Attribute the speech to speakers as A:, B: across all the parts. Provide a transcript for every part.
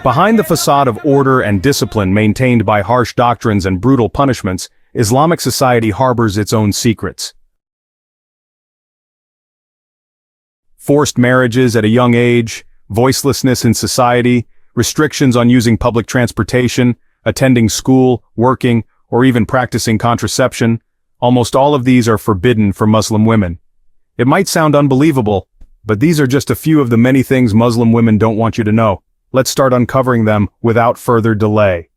A: Behind the facade of order and discipline maintained by harsh doctrines and brutal punishments, Islamic society harbors its own secrets. Forced marriages at a young age, voicelessness in society, restrictions on using public transportation, attending school, working, or even practicing contraception, almost all of these are forbidden for Muslim women. It might sound unbelievable, but these are just a few of the many things Muslim women don't want you to know. Let's start uncovering them without further delay.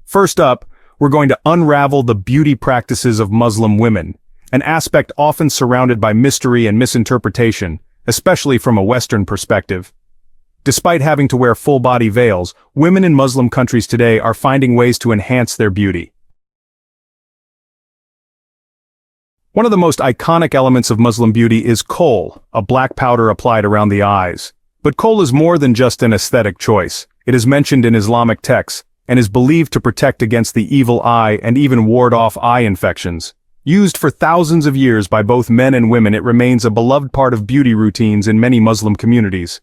A: First up, we're going to unravel the beauty practices of Muslim women, an aspect often surrounded by mystery and misinterpretation, especially from a Western perspective. Despite having to wear full-body veils, women in Muslim countries today are finding ways to enhance their beauty. One of the most iconic elements of Muslim beauty is kohl, a black powder applied around the eyes. But kohl is more than just an aesthetic choice. It is mentioned in Islamic texts, and is believed to protect against the evil eye and even ward off eye infections. Used for thousands of years by both men and women, it remains a beloved part of beauty routines in many Muslim communities.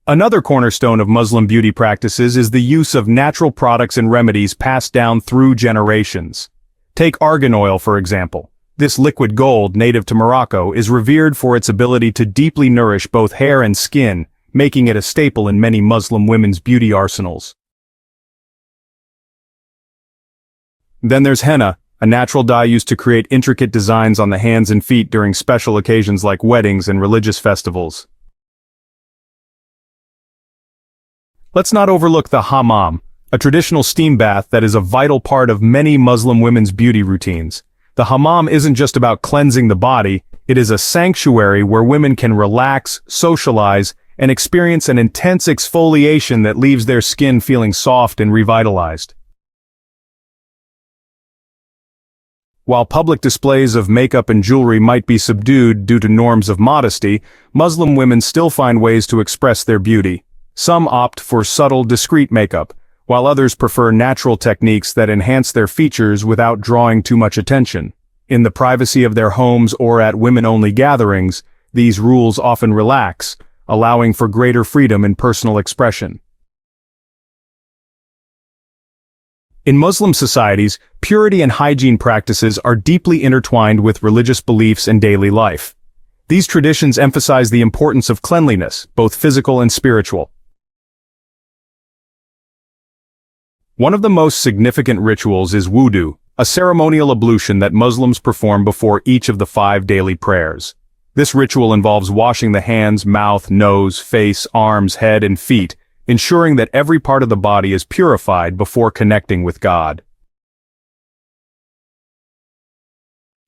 A: Another cornerstone of Muslim beauty practices is the use of natural products and remedies passed down through generations. Take argan oil, for example. This liquid gold, native to Morocco, is revered for its ability to deeply nourish both hair and skin, making it a staple in many Muslim women's beauty arsenals. Then there's henna, a natural dye used to create intricate designs on the hands and feet during special occasions like weddings and religious festivals. Let's not overlook the hammam, a traditional steam bath that is a vital part of many Muslim women's beauty routines. The hammam isn't just about cleansing the body, it is a sanctuary where women can relax, socialize, and experience an intense exfoliation that leaves their skin feeling soft and revitalized. While public displays of makeup and jewelry might be subdued due to norms of modesty, Muslim women still find ways to express their beauty. Some opt for subtle, discreet makeup, while others prefer natural techniques that enhance their features without drawing too much attention. In the privacy of their homes or at women-only gatherings, these rules often relax, allowing for greater freedom in personal expression. In Muslim societies, purity and hygiene practices are deeply intertwined with religious beliefs and daily life. These traditions emphasize the importance of cleanliness, both physical and spiritual. One of the most significant rituals is wudu, a ceremonial ablution that Muslims perform before each of the 5 daily prayers. This ritual involves washing the hands, mouth, nose, face, arms, head, and feet, ensuring that every part of the body is purified before connecting with God.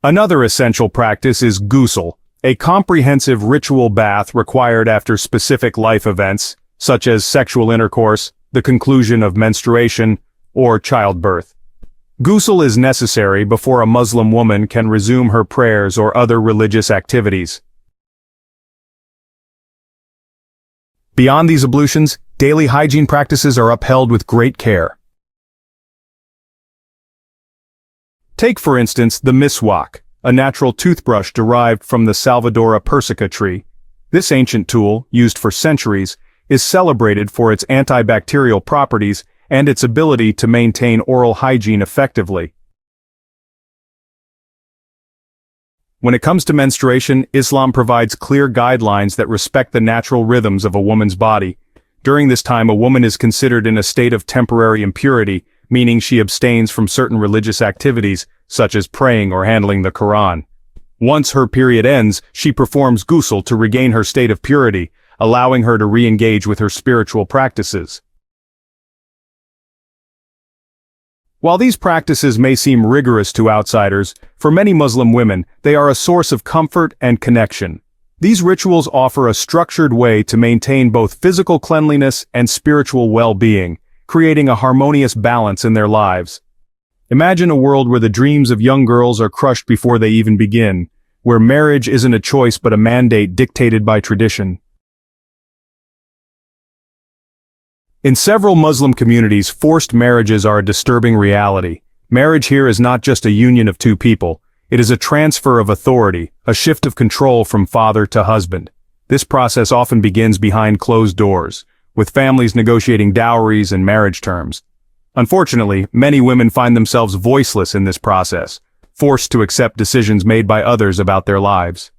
A: Another essential practice is ghusl, a comprehensive ritual bath required after specific life events, such as sexual intercourse, the conclusion of menstruation, or childbirth. Ghusl is necessary before a Muslim woman can resume her prayers or other religious activities. Beyond these ablutions, daily hygiene practices are upheld with great care. Take, for instance, the miswak, a natural toothbrush derived from the Salvadora persica tree. This ancient tool, used for centuries, is celebrated for its antibacterial properties and its ability to maintain oral hygiene effectively. When it comes to menstruation, Islam provides clear guidelines that respect the natural rhythms of a woman's body. During this time, a woman is considered in a state of temporary impurity, meaning she abstains from certain religious activities, such as praying or handling the Quran. Once her period ends, she performs ghusl to regain her state of purity, allowing her to re-engage with her spiritual practices. While these practices may seem rigorous to outsiders, for many Muslim women, they are a source of comfort and connection. These rituals offer a structured way to maintain both physical cleanliness and spiritual well-being, creating a harmonious balance in their lives. Imagine a world where the dreams of young girls are crushed before they even begin, where marriage isn't a choice but a mandate dictated by tradition. In several Muslim communities, forced marriages are a disturbing reality. Marriage here is not just a union of two people, It is a transfer of authority, a shift of control from father to husband. This process often begins behind closed doors, with families negotiating dowries and marriage terms. Unfortunately, many women find themselves voiceless in this process, forced to accept decisions made by others about their lives.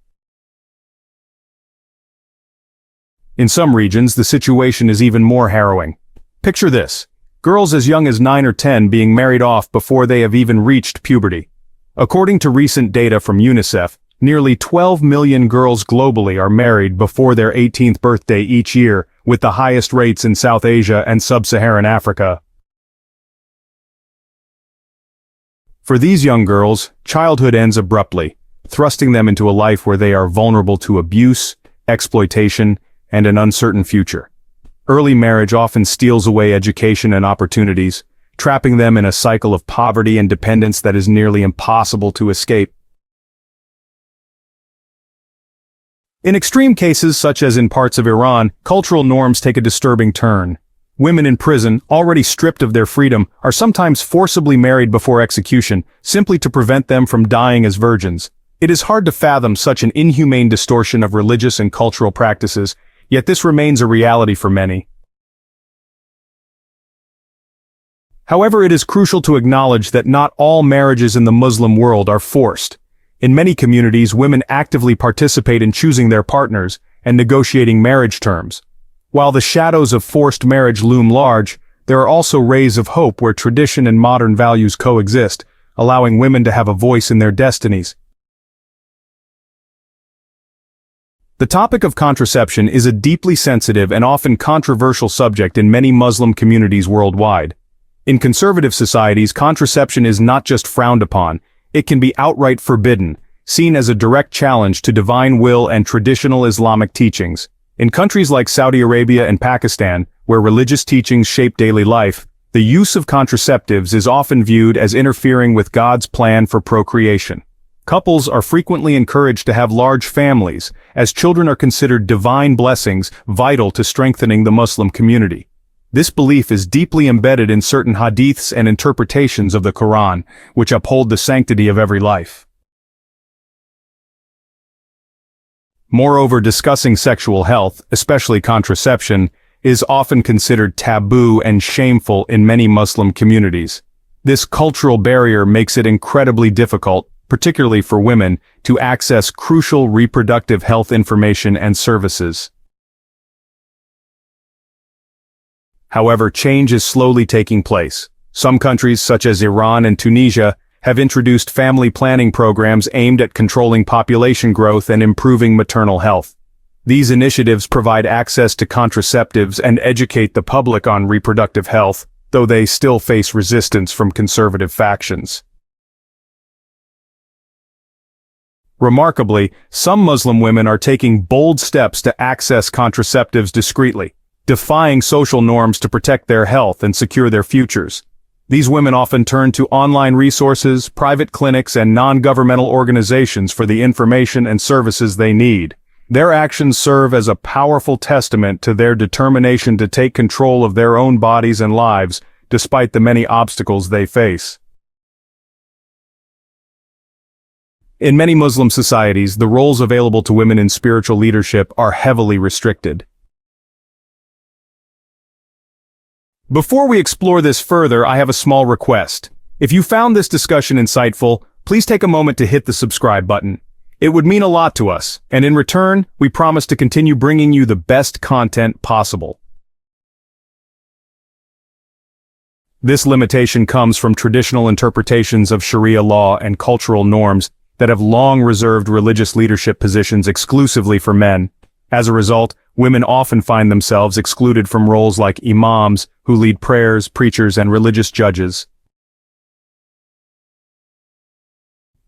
A: In some regions, the situation is even more harrowing. Picture this: girls as young as 9 or 10 being married off before they have even reached puberty. According to recent data from UNICEF, nearly 12 million girls globally are married before their 18th birthday each year, with the highest rates in South Asia and Sub-Saharan Africa. For these young girls, childhood ends abruptly, thrusting them into a life where they are vulnerable to abuse, exploitation, and an uncertain future. Early marriage often steals away education and opportunities, trapping them in a cycle of poverty and dependence that is nearly impossible to escape. In extreme cases, such as in parts of Iran, cultural norms take a disturbing turn. Women in prison, already stripped of their freedom, are sometimes forcibly married before execution, simply to prevent them from dying as virgins. It is hard to fathom such an inhumane distortion of religious and cultural practices, yet this remains a reality for many. However, it is crucial to acknowledge that not all marriages in the Muslim world are forced. In many communities, women actively participate in choosing their partners and negotiating marriage terms. While the shadows of forced marriage loom large, there are also rays of hope where tradition and modern values coexist, allowing women to have a voice in their destinies. The topic of contraception is a deeply sensitive and often controversial subject in many Muslim communities worldwide. In conservative societies, contraception is not just frowned upon, it can be outright forbidden, seen as a direct challenge to divine will and traditional Islamic teachings. In countries like Saudi Arabia and Pakistan, where religious teachings shape daily life, the use of contraceptives is often viewed as interfering with God's plan for procreation. Couples are frequently encouraged to have large families, as children are considered divine blessings vital to strengthening the Muslim community. This belief is deeply embedded in certain hadiths and interpretations of the Quran, which uphold the sanctity of every life. Moreover, discussing sexual health, especially contraception, is often considered taboo and shameful in many Muslim communities. This cultural barrier makes it incredibly difficult, particularly for women, to access crucial reproductive health information and services. However, change is slowly taking place. Some countries, such as Iran and Tunisia, have introduced family planning programs aimed at controlling population growth and improving maternal health. These initiatives provide access to contraceptives and educate the public on reproductive health, though they still face resistance from conservative factions. Remarkably, some Muslim women are taking bold steps to access contraceptives discreetly, defying social norms to protect their health and secure their futures. These women often turn to online resources, private clinics, and non-governmental organizations for the information and services they need. Their actions serve as a powerful testament to their determination to take control of their own bodies and lives, despite the many obstacles they face. In many Muslim societies, the roles available to women in spiritual leadership are heavily restricted. Before we explore this further, I have a small request. If you found this discussion insightful, please take a moment to hit the subscribe button. It would mean a lot to us, and in return, we promise to continue bringing you the best content possible. This limitation comes from traditional interpretations of Sharia law and cultural norms that have long reserved religious leadership positions exclusively for men. As a result, women often find themselves excluded from roles like imams, who lead prayers, preachers, and religious judges.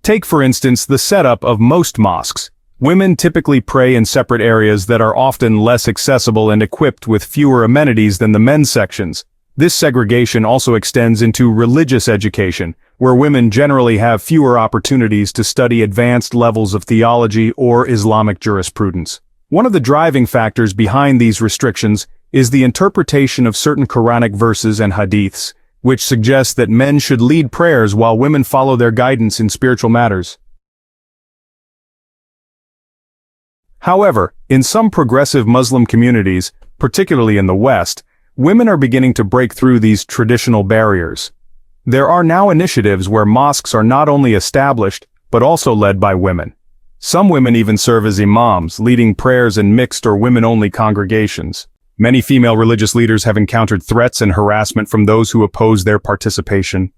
A: Take, for instance, the setup of most mosques. Women typically pray in separate areas that are often less accessible and equipped with fewer amenities than the men's sections. This segregation also extends into religious education, where women generally have fewer opportunities to study advanced levels of theology or Islamic jurisprudence. One of the driving factors behind these restrictions is the interpretation of certain Quranic verses and hadiths, which suggest that men should lead prayers while women follow their guidance in spiritual matters. However, in some progressive Muslim communities, particularly in the West, women are beginning to break through these traditional barriers. There are now initiatives where mosques are not only established, but also led by women. Some women even serve as imams, leading prayers in mixed or women-only congregations. Many female religious leaders have encountered threats and harassment from those who oppose their participation.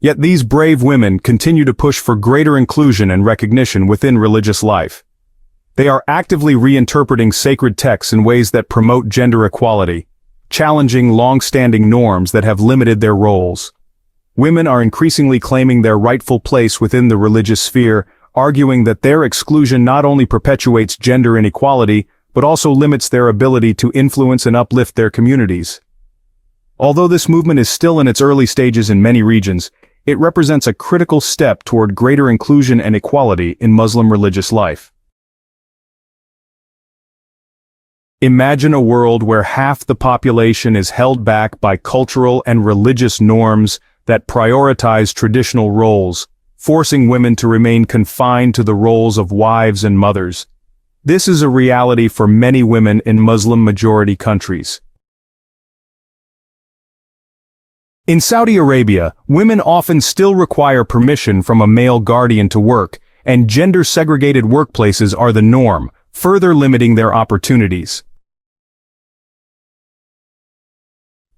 A: Yet these brave women continue to push for greater inclusion and recognition within religious life. They are actively reinterpreting sacred texts in ways that promote gender equality, challenging long-standing norms that have limited their roles. Women are increasingly claiming their rightful place within the religious sphere, arguing that their exclusion not only perpetuates gender inequality, but also limits their ability to influence and uplift their communities. Although this movement is still in its early stages in many regions, it represents a critical step toward greater inclusion and equality in Muslim religious life. Imagine a world where half the population is held back by cultural and religious norms that prioritize traditional roles, forcing women to remain confined to the roles of wives and mothers. This is a reality for many women in Muslim-majority countries. In Saudi Arabia, women often still require permission from a male guardian to work, and gender-segregated workplaces are the norm, further limiting their opportunities.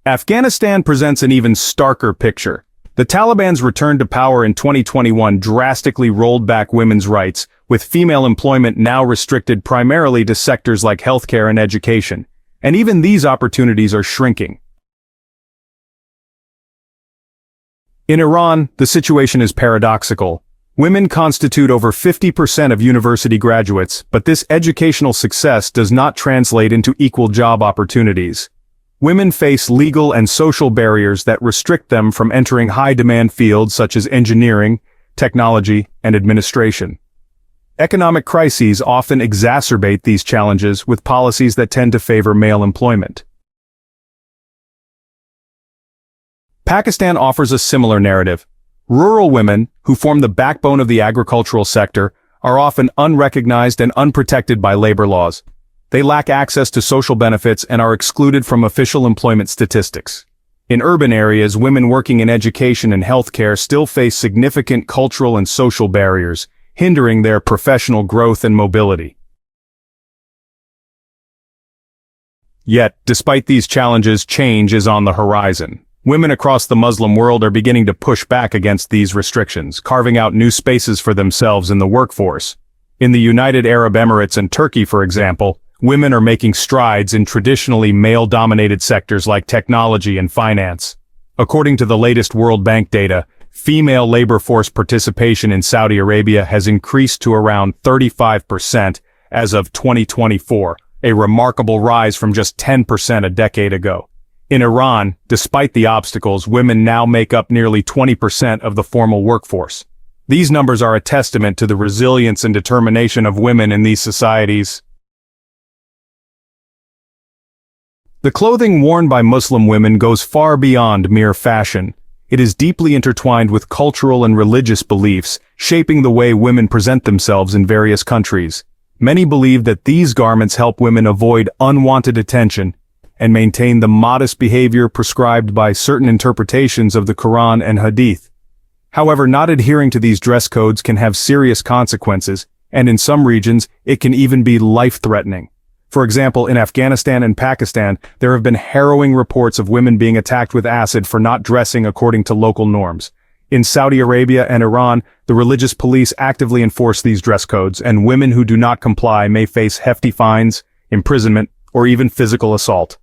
A: Afghanistan presents an even starker picture. The Taliban's return to power in 2021 drastically rolled back women's rights, with female employment now restricted primarily to sectors like healthcare and education. And even these opportunities are shrinking. In Iran, the situation is paradoxical. Women constitute over 50% of university graduates, but this educational success does not translate into equal job opportunities. Women face legal and social barriers that restrict them from entering high-demand fields such as engineering, technology, and administration. Economic crises often exacerbate these challenges with policies that tend to favor male employment. Pakistan offers a similar narrative. Rural women, who form the backbone of the agricultural sector, are often unrecognized and unprotected by labor laws. They lack access to social benefits and are excluded from official employment statistics. In urban areas, women working in education and healthcare still face significant cultural and social barriers, hindering their professional growth and mobility. Yet, despite these challenges, change is on the horizon. Women across the Muslim world are beginning to push back against these restrictions, carving out new spaces for themselves in the workforce. In the United Arab Emirates and Turkey, for example, women are making strides in traditionally male-dominated sectors like technology and finance. According to the latest World Bank data, female labor force participation in Saudi Arabia has increased to around 35% as of 2024, a remarkable rise from just 10% a decade ago. In Iran, despite the obstacles, women now make up nearly 20% of the formal workforce. These numbers are a testament to the resilience and determination of women in these societies. The clothing worn by Muslim women goes far beyond mere fashion. It is deeply intertwined with cultural and religious beliefs, shaping the way women present themselves in various countries. Many believe that these garments help women avoid unwanted attention and maintain the modest behavior prescribed by certain interpretations of the Quran and Hadith. However, not adhering to these dress codes can have serious consequences, and in some regions, it can even be life-threatening. For example, in Afghanistan and Pakistan, there have been harrowing reports of women being attacked with acid for not dressing according to local norms. In Saudi Arabia and Iran, the religious police actively enforce these dress codes, and women who do not comply may face hefty fines, imprisonment, or even physical assault.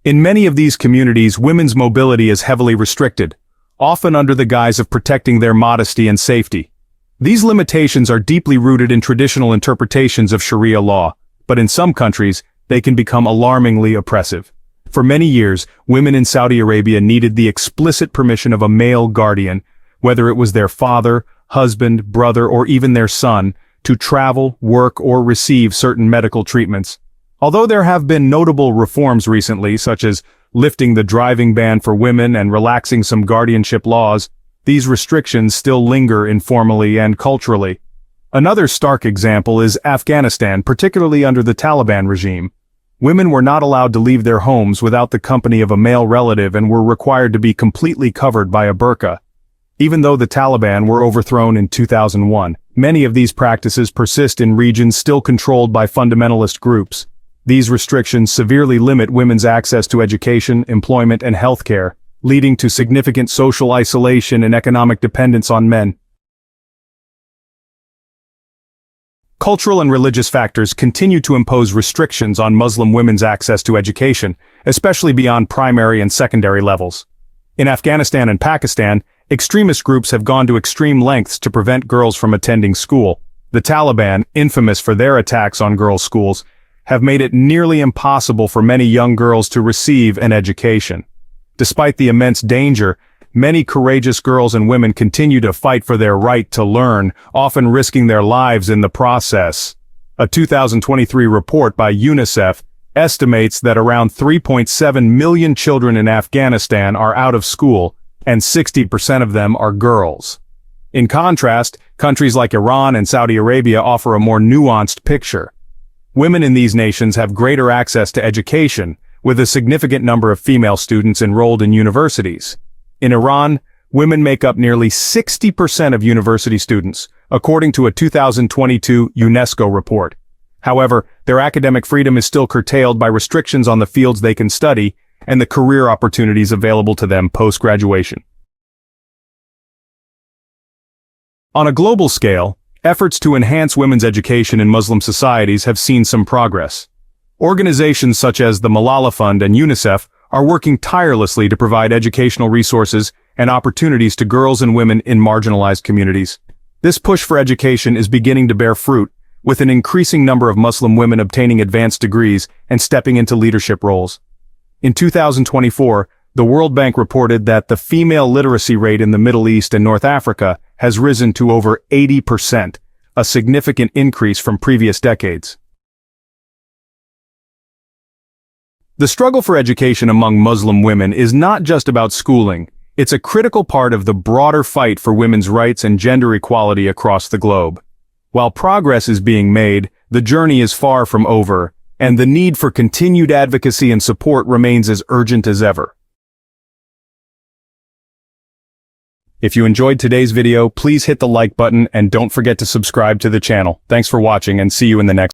A: In many of these communities, women's mobility is heavily restricted, often under the guise of protecting their modesty and safety. These limitations are deeply rooted in traditional interpretations of Sharia law, but in some countries, they can become alarmingly oppressive. For many years, women in Saudi Arabia needed the explicit permission of a male guardian, whether it was their father, husband, brother, or even their son, to travel, work, or receive certain medical treatments. Although there have been notable reforms recently, such as lifting the driving ban for women and relaxing some guardianship laws, these restrictions still linger informally and culturally. Another stark example is Afghanistan, particularly under the Taliban regime. Women were not allowed to leave their homes without the company of a male relative and were required to be completely covered by a burqa. Even though the Taliban were overthrown in 2001, many of these practices persist in regions still controlled by fundamentalist groups. These restrictions severely limit women's access to education, employment, and healthcare, leading to significant social isolation and economic dependence on men. Cultural and religious factors continue to impose restrictions on Muslim women's access to education, especially beyond primary and secondary levels. In Afghanistan and Pakistan, extremist groups have gone to extreme lengths to prevent girls from attending school. The Taliban, infamous for their attacks on girls' schools, have made it nearly impossible for many young girls to receive an education. Despite the immense danger, many courageous girls and women continue to fight for their right to learn, often risking their lives in the process. A 2023 report by UNICEF estimates that around 3.7 million children in Afghanistan are out of school, and 60% of them are girls. In contrast, countries like Iran and Saudi Arabia offer a more nuanced picture. Women in these nations have greater access to education, with a significant number of female students enrolled in universities. In Iran, women make up nearly 60% of university students, according to a 2022 UNESCO report. However, their academic freedom is still curtailed by restrictions on the fields they can study and the career opportunities available to them post-graduation. On a global scale, efforts to enhance women's education in Muslim societies have seen some progress. Organizations such as the Malala Fund and UNICEF are working tirelessly to provide educational resources and opportunities to girls and women in marginalized communities. This push for education is beginning to bear fruit, with an increasing number of Muslim women obtaining advanced degrees and stepping into leadership roles. In 2024, the World Bank reported that the female literacy rate in the Middle East and North Africa has risen to over 80%, a significant increase from previous decades. The struggle for education among Muslim women is not just about schooling, it's a critical part of the broader fight for women's rights and gender equality across the globe. While progress is being made, the journey is far from over, and the need for continued advocacy and support remains as urgent as ever. If you enjoyed today's video, please hit the like button and don't forget to subscribe to the channel. Thanks for watching and see you in the next